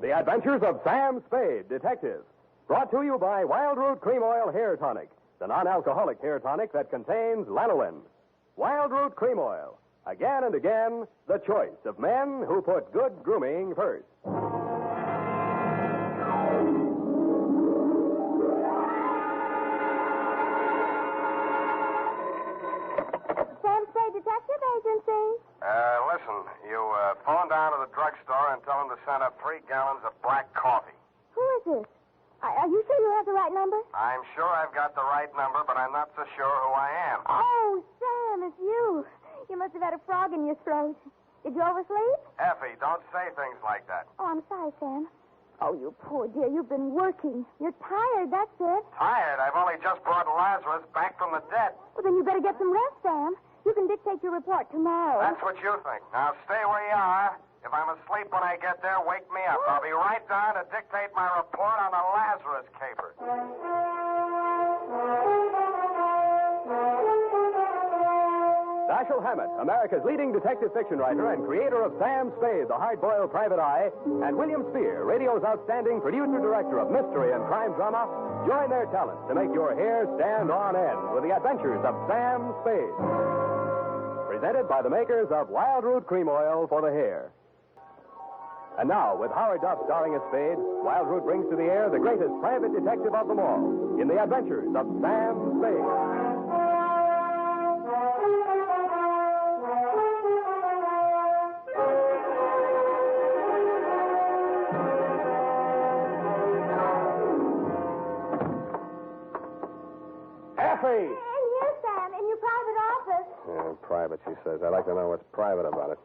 The Adventures of Sam Spade, Detective. Brought to you by Wild Root Cream Oil Hair Tonic, the non-alcoholic hair tonic that contains lanolin. Wild Root Cream Oil. Again and again, the choice of men who put good grooming first. Sam Spade Detective Agency. Listen, you phone down to the drugstore and tell them to send up 3 gallons of black coffee. Who is this? Are you sure you have the right number? I'm sure I've got the right number, but I'm not so sure who I am. Oh, Sam, it's you. You must have had a frog in your throat. Did you oversleep? Effie, don't say things like that. Oh, I'm sorry, Sam. Oh, you poor dear. You've been working. You're tired, that's it. Tired? I've only just brought Lazarus back from the dead. Well, then you better get some rest, Sam. You can dictate your report tomorrow. That's what you think. Now stay where you are. If I'm asleep when I get there, wake me up. I'll be right down to dictate my report on the Lazarus caper. Dashiell Hammett, America's leading detective fiction writer and creator of Sam Spade, the hard-boiled private eye, and William Spear, radio's outstanding producer-director of mystery and crime drama, join their talents to make your hair stand on end with the Adventures of Sam Spade. Presented by the makers of Wild Root Cream Oil for the hair. And now, with Howard Duff starring as Spade, Wild Root brings to the air the greatest private detective of them all in the Adventures of Sam Spade. Effie! In here, Sam, in your private office. Private, she says. I'd like to know what's private about it.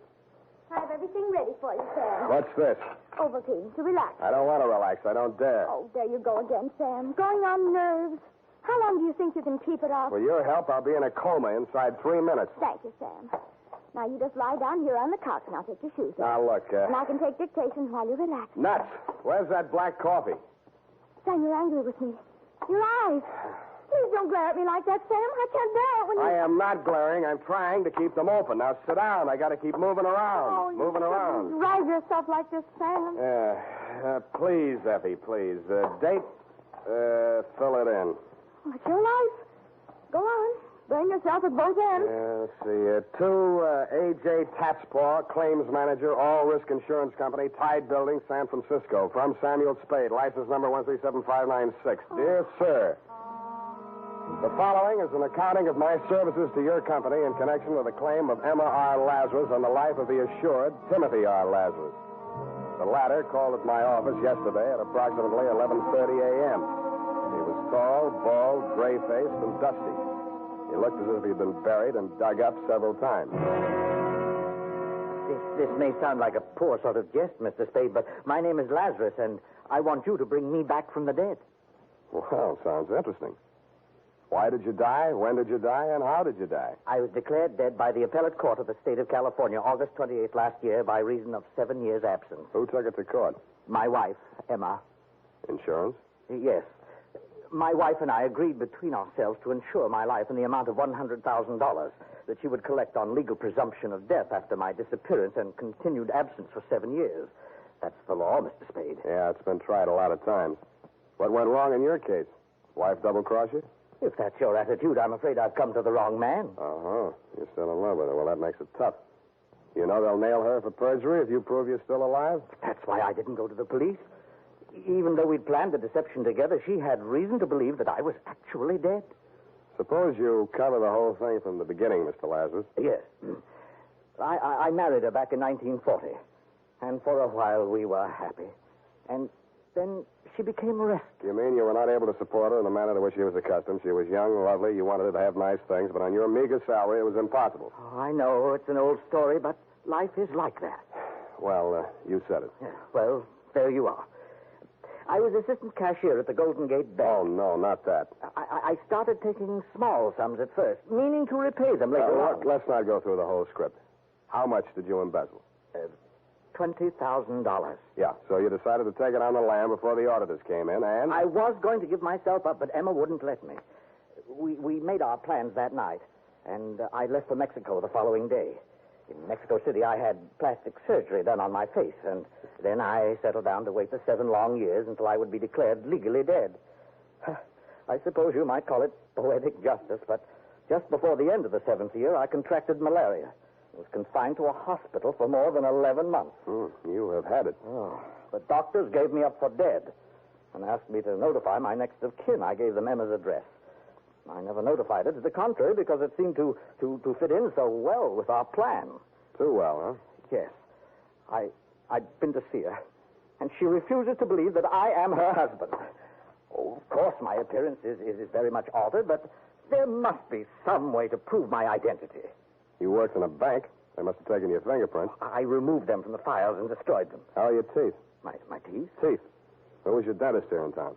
I have everything ready for you, Sam. What's this? Ovaltine, to relax. I don't want to relax. I don't dare. Oh, there you go again, Sam. Going on nerves. How long do you think you can keep it off? With your help, I'll be in a coma inside 3 minutes. Thank you, Sam. Now, you just lie down here on the couch, and I'll take your shoes off. Now, look, And I can take dictation while you relax. Nuts. Where's that black coffee? Sam, you're angry with me. Your eyes. Please don't glare at me like that, Sam. I can't bear it when you... I am not glaring. I'm trying to keep them open. Now, sit down. I got to keep moving around. Oh, moving around. Drive yourself like this, Sam. Please, Effie, please. Date, fill it in. It's your life. Go on. Burn yourself at both ends. Let's see. A.J. Tatspaw, claims manager, All Risk Insurance Company, Tide Building, San Francisco. From Samuel Spade, license number 137596. Dear Sir, the following is an accounting of my services to your company in connection with a claim of Emma R. Lazarus on the life of the assured Timothy R. Lazarus. The latter called at my office yesterday at approximately 11:30 a.m. He was tall, bald, gray-faced, and dusty. He looked as if he'd been buried and dug up several times. This may sound like a poor sort of jest, Mr. Spade, but my name is Lazarus, and I want you to bring me back from the dead. Well, sounds interesting. Why did you die? When did you die? And how did you die? I was declared dead by the appellate court of the state of California August 28th last year by reason of 7 years' absence. Who took it to court? My wife, Emma. Insurance? Yes. My wife and I agreed between ourselves to insure my life in the amount of $100,000 that she would collect on legal presumption of death after my disappearance and continued absence for 7 years. That's the law, Mr. Spade. Yeah, it's been tried a lot of times. What went wrong in your case? Wife double-cross you? If that's your attitude, I'm afraid I've come to the wrong man. Uh-huh. You're still in love with her. Well, that makes it tough. You know they'll nail her for perjury if you prove you're still alive? That's why I didn't go to the police. Even though we'd planned the deception together, she had reason to believe that I was actually dead. Suppose you cover the whole thing from the beginning, Mr. Lazarus. Yes. I married her back in 1940. And for a while we were happy. And then she became arrested. You mean you were not able to support her in the manner to which she was accustomed? She was young, lovely, you wanted her to have nice things, but on your meager salary, it was impossible. Oh, I know, it's an old story, but life is like that. Well, you said it. Yeah, well, there you are. I was assistant cashier at the Golden Gate Bank. Oh, no, not that. I started taking small sums at first, meaning to repay them later on. Look, let's not go through the whole script. How much did you embezzle? $20,000. Yeah, so you decided to take it on the lam before the auditors came in, and... I was going to give myself up, but Emma wouldn't let me. We made our plans that night, and I left for Mexico the following day. In Mexico City, I had plastic surgery done on my face, and then I settled down to wait the 7 long years until I would be declared legally dead. I suppose you might call it poetic justice, but just before the end of the 7th year, I contracted malaria. I was confined to a hospital for more than 11 months. You have had it. Oh, the doctors gave me up for dead and asked me to notify my next of kin. I gave them Emma's address. I never notified her to the contrary because it seemed to fit in so well with our plan. Too well, huh? Yes. I'd been to see her, and she refuses to believe that I am her husband. Oh, of course, my appearance is very much altered, but there must be some way to prove my identity. You worked in a bank. They must have taken your fingerprints. I removed them from the files and destroyed them. How are your teeth? My teeth? Teeth. Who was your dentist here in town?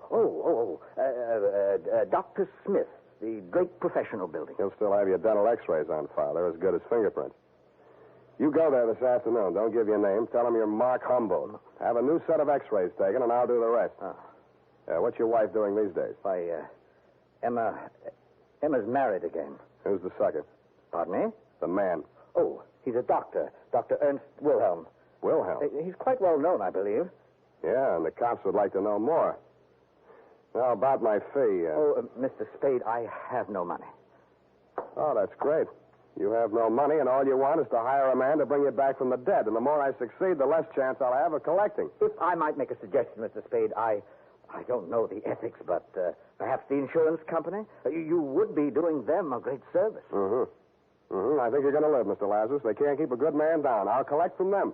Dr. Smith, the great professional building. He'll still have your dental x-rays on file. They're as good as fingerprints. You go there this afternoon. Don't give your name. Tell them you're Mark Humboldt. Have a new set of x-rays taken, and I'll do the rest. What's your wife doing these days? Emma's married again. Who's the sucker? Pardon me? The man. Oh, he's a doctor. Dr. Ernst Wilhelm. Wilhelm? He's quite well known, I believe. Yeah, and the cops would like to know more. Now, about my fee. Mr. Spade, I have no money. Oh, that's great. You have no money, and all you want is to hire a man to bring you back from the dead. And the more I succeed, the less chance I'll have of collecting. If I might make a suggestion, Mr. Spade, I don't know the ethics, but perhaps the insurance company? You would be doing them a great service. I think you're going to live, Mr. Lazarus. They can't keep a good man down. I'll collect from them.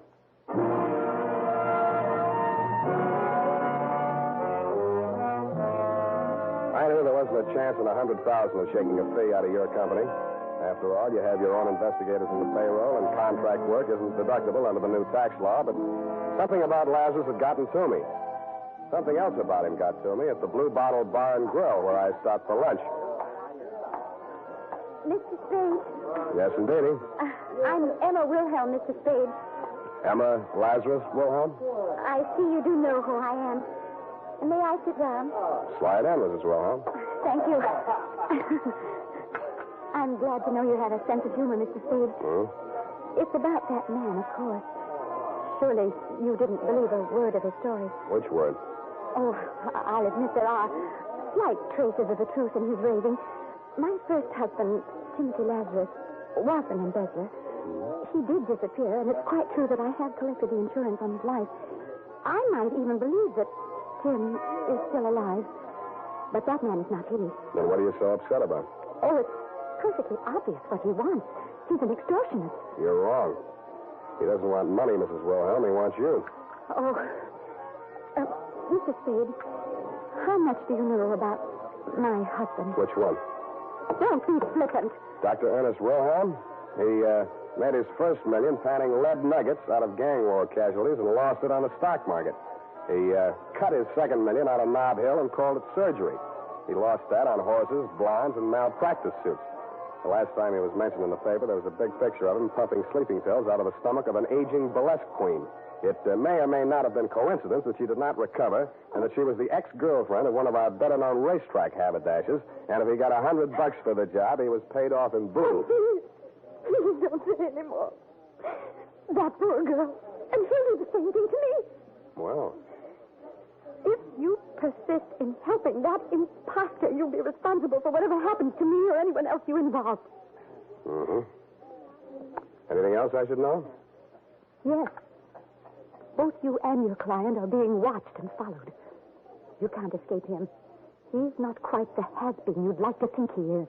I knew there wasn't a chance in 100,000 of shaking a fee out of your company. After all, you have your own investigators in the payroll, and contract work isn't deductible under the new tax law, but something about Lazarus had gotten to me. Something else about him got to me at the Blue Bottle Bar and Grill, where I stopped for lunch. Mr. Spade? Yes, indeedy. I'm Emma Wilhelm, Mr. Spade. Emma Lazarus Wilhelm? I see you do know who I am. May I sit down? Slide in, Mrs. Wilhelm. Thank you. I'm glad to know you have a sense of humor, Mr. Spade. It's about that man, of course. Surely you didn't believe a word of his story. Which word? Oh, I'll admit there are slight traces of the truth in his raving. My first husband, Timothy Lazarus, was an embezzler. He did disappear, and it's quite true that I have collected the insurance on his life. I might even believe that Tim is still alive. But that man is not he. Then what are you so upset about? Oh, it's perfectly obvious what he wants. He's an extortionist. You're wrong. He doesn't want money, Mrs. Wilhelm. He wants you. Oh, Mr. Spade, how much do you know about my husband? Which one? Don't be flippant. Dr. Ernest Wilhelm. He made his first million panning lead nuggets out of gang war casualties and lost it on the stock market. He cut his second million out of Nob Hill and called it surgery. He lost that on horses, blondes, and malpractice suits. The last time he was mentioned in the paper, there was a big picture of him pumping sleeping pills out of the stomach of an aging burlesque queen. It may or may not have been coincidence that she did not recover, and that she was the ex-girlfriend of one of our better-known racetrack haberdashers. And if he got $100 for the job, he was paid off in booze. Please don't say any more. That poor girl. And she'll do the same thing to me. Well, if you persist in helping that imposter, you'll be responsible for whatever happens to me or anyone else you involve. Anything else I should know? Yes. Both you and your client are being watched and followed. You can't escape him. He's not quite the has-been you'd like to think he is.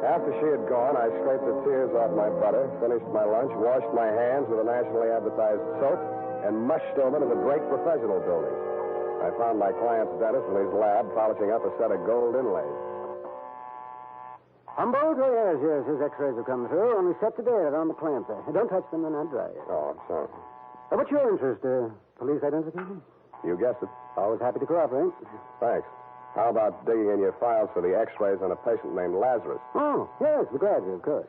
After she had gone, I scraped the tears off my butter, finished my lunch, washed my hands with a nationally advertised soap, and mushed over to the Drake Professional Building. I found my client's dentist in his lab polishing up a set of gold inlays. Humboldt? Oh, yes. His x-rays have come through. Only set today. They're on the clamp there. Don't touch them. They're not dry yet. Oh, I'm sorry. What's your interest? Police identification? You guessed it. Always happy to cooperate. Thanks. How about digging in your files for the x-rays on a patient named Lazarus? Oh, yes, be glad to, of course.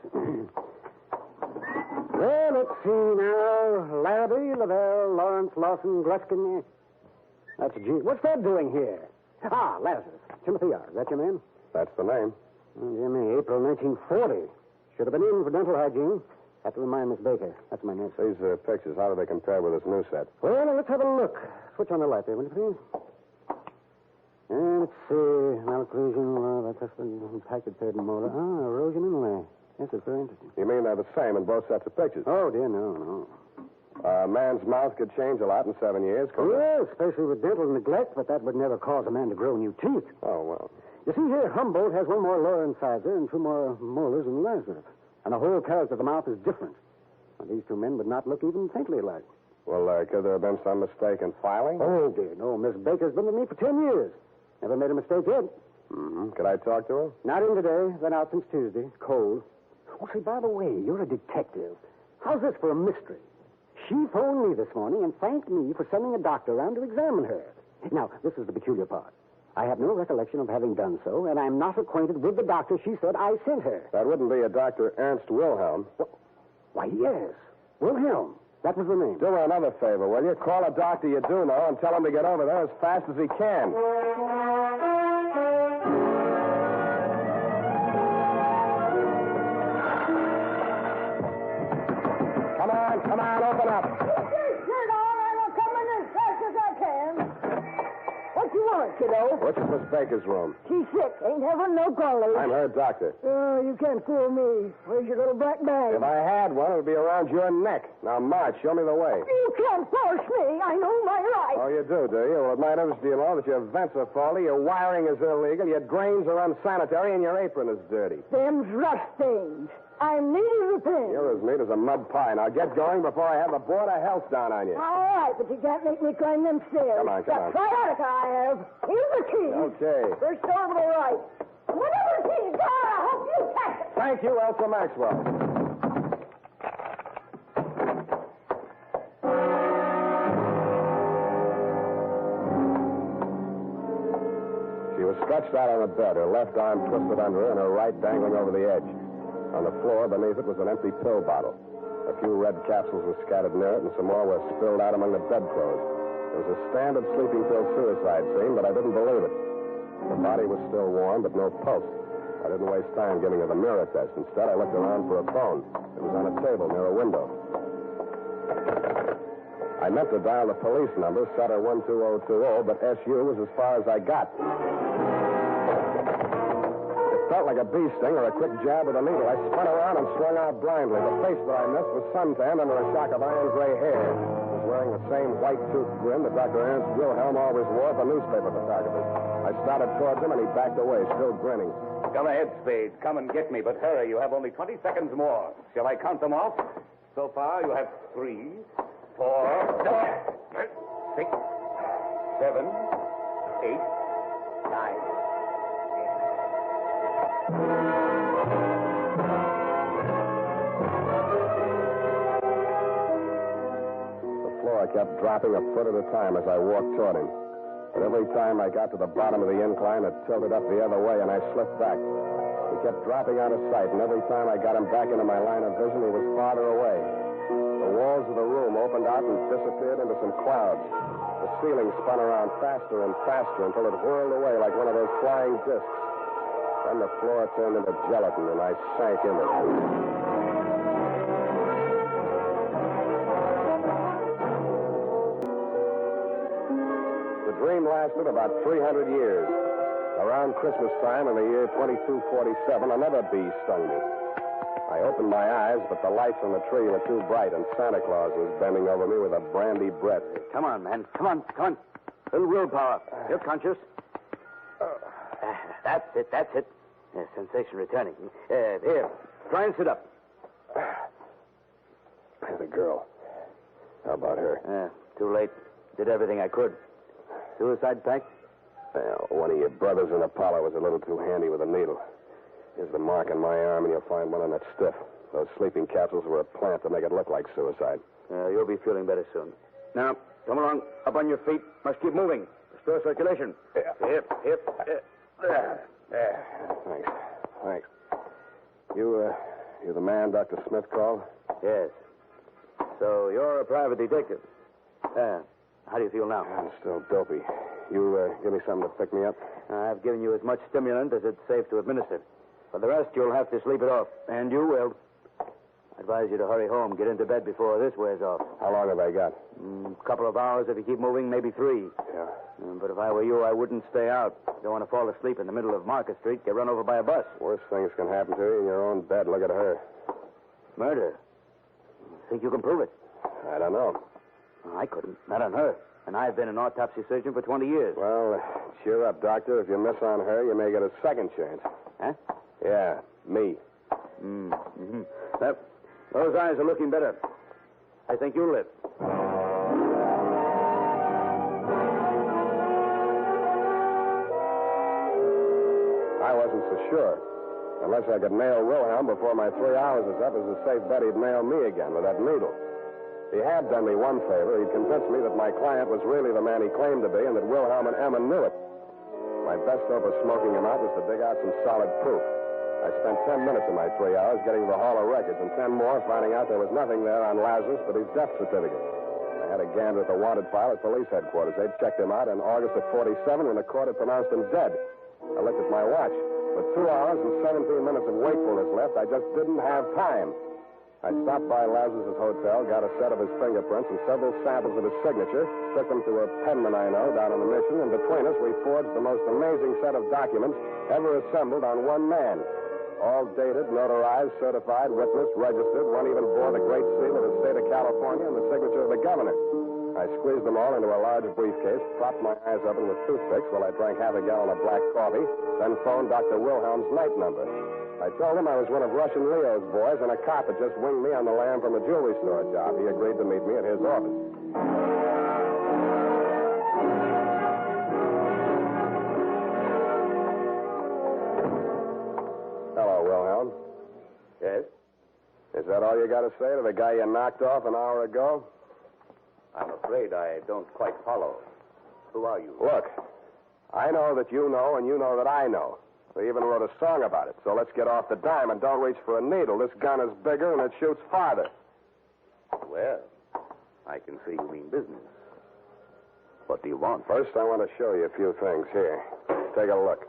Well, let's see now. Larrabee, Lavelle, Lawrence, Lawson, Gluskin. That's a G. What's that doing here? Ah, Lazarus. Timothy R. Is that your name? That's the name. Jimmy, April 1940. Should have been in for dental hygiene. Have to remind Miss Baker. That's my name. These pictures, how do they compare with this new set? Well, now, let's have a look. Switch on the light there, will you, please? And let's see. Malocclusion, that's just been impacted third molar. Erosion inlay. Yes, it's very interesting. You mean they're the same in both sets of pictures? Oh, dear, no. A man's mouth could change a lot in 7 years, couldn't it? Well, especially with dental neglect, but that would never cause a man to grow new teeth. Oh, well. You see here, Humboldt has one more lower incisor and two more molars than Lazarus. And the whole character of the mouth is different. Now, these two men would not look even faintly alike. Well, could there have been some mistake in filing? Oh, dear, no. Miss Baker's been with me for 10 years. Never made a mistake yet. Mm-hmm. Could I talk to her? Not in today. Been out since Tuesday. Cold. Oh, say, by the way, you're a detective. How's this for a mystery? She phoned me this morning and thanked me for sending a doctor around to examine her. Now, this is the peculiar part. I have no recollection of having done so, and I'm not acquainted with the doctor she said I sent her. That wouldn't be a Dr. Ernst Wilhelm. Why, yes. Wilhelm. That was the name. Do her another favor, will you? Call a doctor you do know and tell him to get over there as fast as he can. Come on, open up. Get your shirt on. I will come in as fast as I can. What you want, kiddo? Which is Miss Baker's room? She's sick. Ain't having no callers. I'm her doctor. Oh, you can't fool me. Where's your little black bag? If I had one, it would be around your neck. Now, march. Show me the way. You can't force me. I know my rights. Oh, you do you? Well, it might interest you all that your vents are faulty, your wiring is illegal, your drains are unsanitary, and your apron is dirty. Them's rust things. I'm needing repairs. You're as neat as a mud pie. Now, get going before I have the Board of Health down on you. All right, but you can't make me climb them stairs. Come on. Got sciatica I have. Here's the key. Okay. First door to the right. Whatever she's got, I hope you catch it. Thank you, Elsa Maxwell. She was stretched out on the bed, her left arm twisted under her and her right dangling over the edge. On the floor beneath it was an empty pill bottle. A few red capsules were scattered near it, and some more were spilled out among the bedclothes. It was a standard sleeping pill suicide scene, but I didn't believe it. The body was still warm, but no pulse. I didn't waste time giving her the mirror test. Instead, I looked around for a phone. It was on a table near a window. I meant to dial the police number, Sutter 12020, but SU was as far as I got. Felt like a bee sting or a quick jab with a needle. I spun around and swung out blindly. The face that I missed was suntanned under a shock of iron gray hair. He was wearing the same white-toothed grin that Dr. Ernst Wilhelm always wore for newspaper photographers. I started towards him, and he backed away, still grinning. Come ahead, Spade. Come and get me, but hurry. You have only 20 seconds more. Shall I count them off? So far, you have 3, 4, 6, 7, 8, 9. The floor kept dropping a foot at a time as I walked toward him. But every time I got to the bottom of the incline, it tilted up the other way, and I slipped back. He kept dropping out of sight, and every time I got him back into my line of vision, he was farther away. The walls of the room opened out and disappeared into some clouds. The ceiling spun around faster and faster until it whirled away like one of those flying discs. Then the floor turned into gelatin, and I sank into it. The dream lasted about 300 years. Around Christmas time in the year 2247, another bee stung me. I opened my eyes, but the lights on the tree were too bright, and Santa Claus was bending over me with a brandy breath. Come on, man. Come on. A little willpower. You're conscious. That's it. Sensation returning. Here, try and sit up. There's a girl. How about her? Too late. Did everything I could. Suicide pact? One of your brothers in Apollo was a little too handy with a needle. Here's the mark on my arm, and you'll find one on that stiff. Those sleeping capsules were a plant to make it look like suicide. You'll be feeling better soon. Now, come along. Up on your feet. Must keep moving. Restore circulation. Hip. Thanks. You the man Dr. Smith called? Yes. So you're a private detective. How do you feel now? I'm still dopey. You give me something to pick me up? I've given you as much stimulant as it's safe to administer. For the rest, you'll have to sleep it off. And you will. I advise you to hurry home. Get into bed before this wears off. How long have I got? A couple of hours if you keep moving, maybe 3. Yeah. But if I were you, I wouldn't stay out. Don't want to fall asleep in the middle of Market Street, get run over by a bus. Worst things can happen to you in your own bed. Look at her. Murder. Think you can prove it? I don't know. I couldn't. Not on her. And I've been an autopsy surgeon for 20 years. Well, cheer up, Doctor. If you miss on her, you may get a second chance. Huh? Yeah, me. Those eyes are looking better. I think you'll live. I wasn't so sure. Unless I could nail Wilhelm before my 3 hours is up, it's a safe bet he'd nail me again with that needle. He had done me one favor. He'd convinced me that my client was really the man he claimed to be and that Wilhelm and Emma knew it. My best hope of smoking him out was to dig out some solid proof. I spent 10 minutes of my 3 hours getting to the Hall of Records and 10 more finding out there was nothing there on Lazarus but his death certificate. I had a gander at the wanted file at police headquarters. They'd checked him out in August of 47 when the court had pronounced him dead. I looked at my watch. With 2 hours and 17 minutes of wakefulness left, I just didn't have time. I stopped by Lazarus' hotel, got a set of his fingerprints and several samples of his signature, took them to a penman I know down on the Mission, and between us, we forged the most amazing set of documents ever assembled on one man. All dated, notarized, certified, witnessed, registered. One even bore the great seal of the state of California and the signature of the governor. I squeezed them all into a large briefcase, propped my eyes open with toothpicks while I drank half a gallon of black coffee, then phoned Dr. Wilhelm's night number. I told him I was one of Russian Leo's boys and a cop had just winged me on the lam from a jewelry store job. He agreed to meet me at his office. Hello, Wilhelm. Yes? Is that all you got to say to the guy you knocked off an hour ago? I'm afraid I don't quite follow. Who are you? Look, I know that you know and you know that I know. We even wrote a song about it, so let's get off the dime and don't reach for a needle. This gun is bigger and it shoots farther. Well, I can see you mean business. What do you want? First, I want to show you a few things. Here, take a look.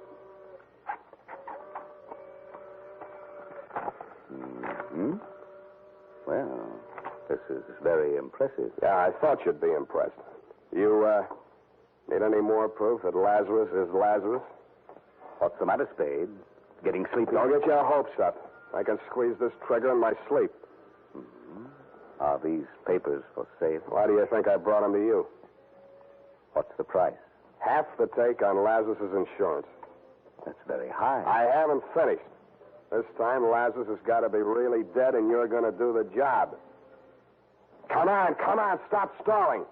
Well, this is very impressive. Yeah, I thought you'd be impressed. You, need any more proof that Lazarus is Lazarus? What's the matter, Spade? Getting sleepy? Don't get your hopes up. I can squeeze this trigger in my sleep. Are these papers for sale? Why do you think I brought them to you? What's the price? Half the take on Lazarus' insurance. That's very high. I haven't finished. This time, Lazarus has got to be really dead, and you're going to do the job. Come on, stop stalling.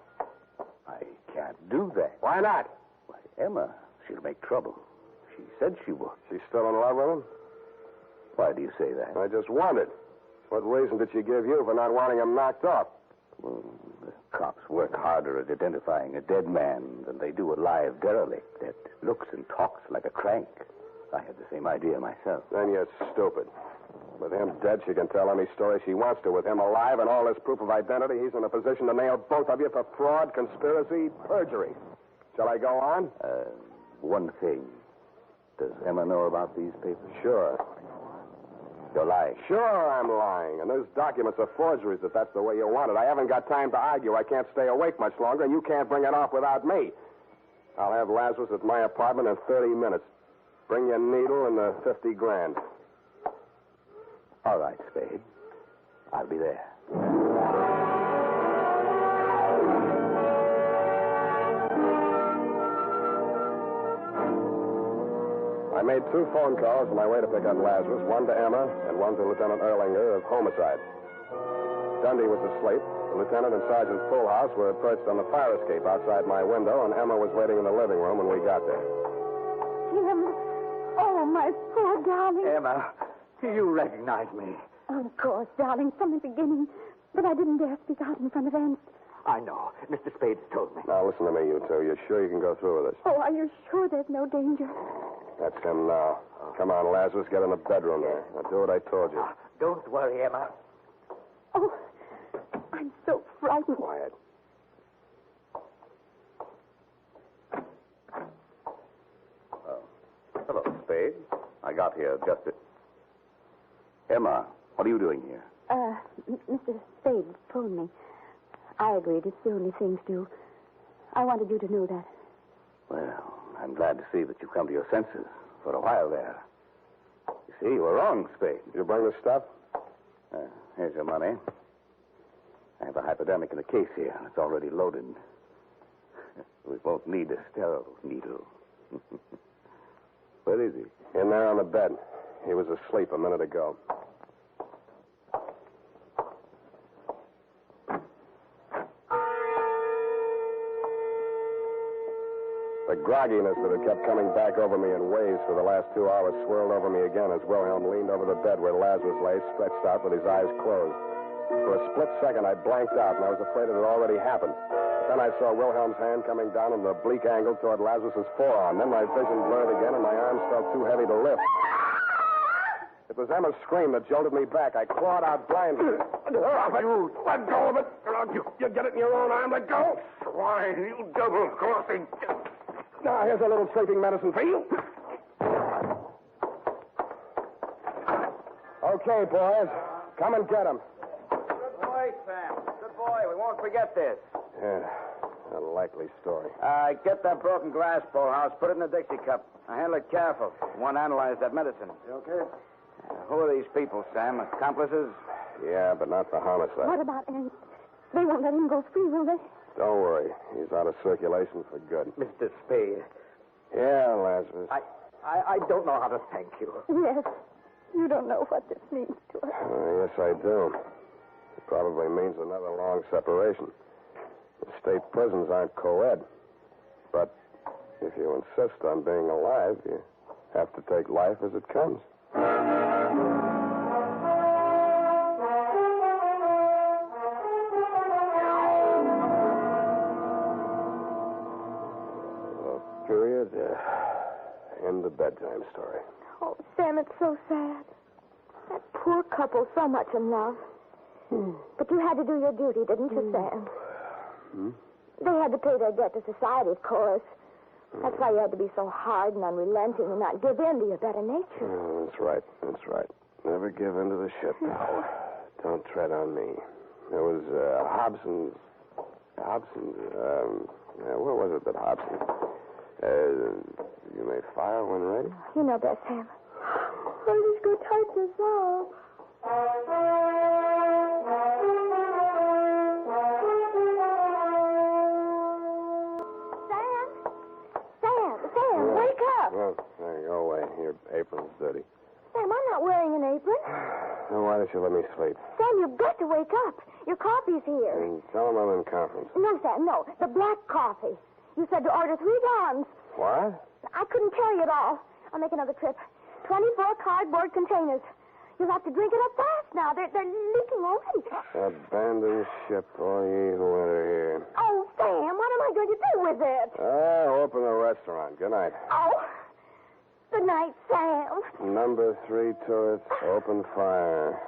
I can't do that. Why not? Why, Emma, she'll make trouble. She said she would. She's still in love with him? Why do you say that? I just wondered. What reason did she give you for not wanting him knocked off? Well, the cops work harder at identifying a dead man than they do a live derelict that looks and talks like a crank. I had the same idea myself. Then you're stupid. With him dead, she can tell any story she wants to. With him alive and all this proof of identity, he's in a position to nail both of you for fraud, conspiracy, perjury. Shall I go on? One thing. Does Emma know about these papers? Sure. You're lying. Sure I'm lying. And those documents are forgeries if that's the way you want it. I haven't got time to argue. I can't stay awake much longer, and you can't bring it off without me. I'll have Lazarus at my apartment in 30 minutes. Bring your needle and the $50,000. All right, Spade. I'll be there. I made 2 phone calls on my way to pick up Lazarus, one to Emma and one to Lieutenant Erlinger of homicide. Dundee was asleep. The lieutenant and Sergeant Fullhouse were perched on the fire escape outside my window, and Emma was waiting in the living room when we got there. Jim. Oh, my poor darling. Emma, you recognize me. Of course, darling, from the beginning. But I didn't dare speak out in front of Ernst. I know. Mr. Spade told me. Now, listen to me, you two. You're sure you can go through with this? Oh, are you sure there's no danger? That's him now. Come on, Lazarus. Get in the bedroom there. Now, do what I told you. Don't worry, Emma. Oh, I'm so frightened. Quiet. I got here just at... Emma, what are you doing here? Mr. Spade phoned me. I agreed. It's the only thing to do. I wanted you to know that. Well, I'm glad to see that you've come to your senses for a while there. You see, you were wrong, Spade. Did you bring the stuff? Here's your money. I have a hypodermic in the case here. It's already loaded. We won't need a sterile needle. Where is he? In there on the bed. He was asleep a minute ago. The grogginess that had kept coming back over me in waves for the last 2 hours swirled over me again as Wilhelm leaned over the bed where Lazarus lay, stretched out with his eyes closed. For a split second, I blanked out, and I was afraid it had already happened. But then I saw Wilhelm's hand coming down in an oblique angle toward Lazarus's forearm. Then my vision blurred again, and my arms felt too heavy to lift. It was Emma's scream that jolted me back. I clawed out blindly. Drop it! You let go of it! You get it in your own arm. Let go! Why, you double-crossing... Now, here's a little sleeping medicine for you. Okay, boys. Come and get him. Good boy, Sam. Good boy. We won't forget this. Yeah, a likely story. Get that broken glass, Bullhouse. Put it in the Dixie cup. Now, handle it careful. You want to analyze that medicine. You okay? Who are these people, Sam? Accomplices? Yeah, but not the homicide. What about Ernst? They won't let him go free, will they? Don't worry. He's out of circulation for good. Mr. Spade, Yeah, Lazarus. I don't know how to thank you. Yes. You don't know what this means to us. Yes, I do. It probably means another long separation. The state prisons aren't co-ed. But if you insist on being alive, you have to take life as it comes. Period. End the bedtime story. Oh, Sam, it's so sad. That poor couple, so much in love. But you had to do your duty, didn't you, Sam? They had to pay their debt to society, of course. That's why you had to be so hard and unrelenting and not give in to your better nature. Oh, that's right. That's right. Never give in to the ship. Don't tread on me. There was Hobson's... what was it that Hobson... you may fire when ready. You know best, Sam. I'll just go type this off. Sam, wake up. Well, there you go away. Your apron's dirty. Sam, I'm not wearing an apron. Then why don't you let me sleep? Sam, you've got to wake up. Your coffee's here. And tell them I'm in conference. No, Sam, no. The black coffee. You said to order 3 gallons. What? I couldn't carry it all. I'll make another trip. 24 cardboard containers. You'll have to drink it up fast now. They're leaking already. Abandon ship, all ye who enter here. Oh, Sam, what am I going to do with it? Open the restaurant. Good night. Oh, good night, Sam. Number 3 turrets, open fire.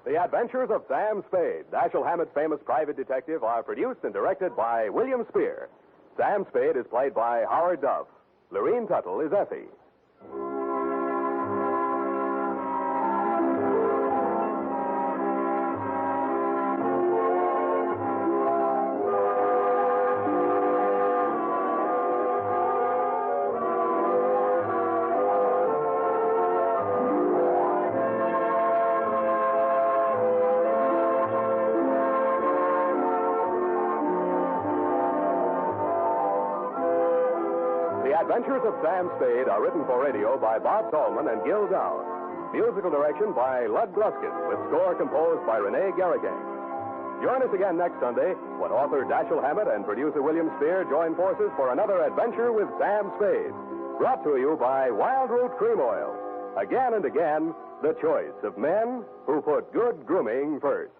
The Adventures of Sam Spade, Dashiell Hammett's famous private detective, are produced and directed by William Spear. Sam Spade is played by Howard Duff. Lurene Tuttle is Effie. The Adventures of Sam Spade are written for radio by Bob Tallman and Gil Dowd. Musical direction by Lud Gluskin, with score composed by Rene Garrigang. Join us again next Sunday when author Dashiell Hammett and producer William Spear join forces for another adventure with Sam Spade. Brought to you by Wild Root Cream Oil. Again and again, the choice of men who put good grooming first.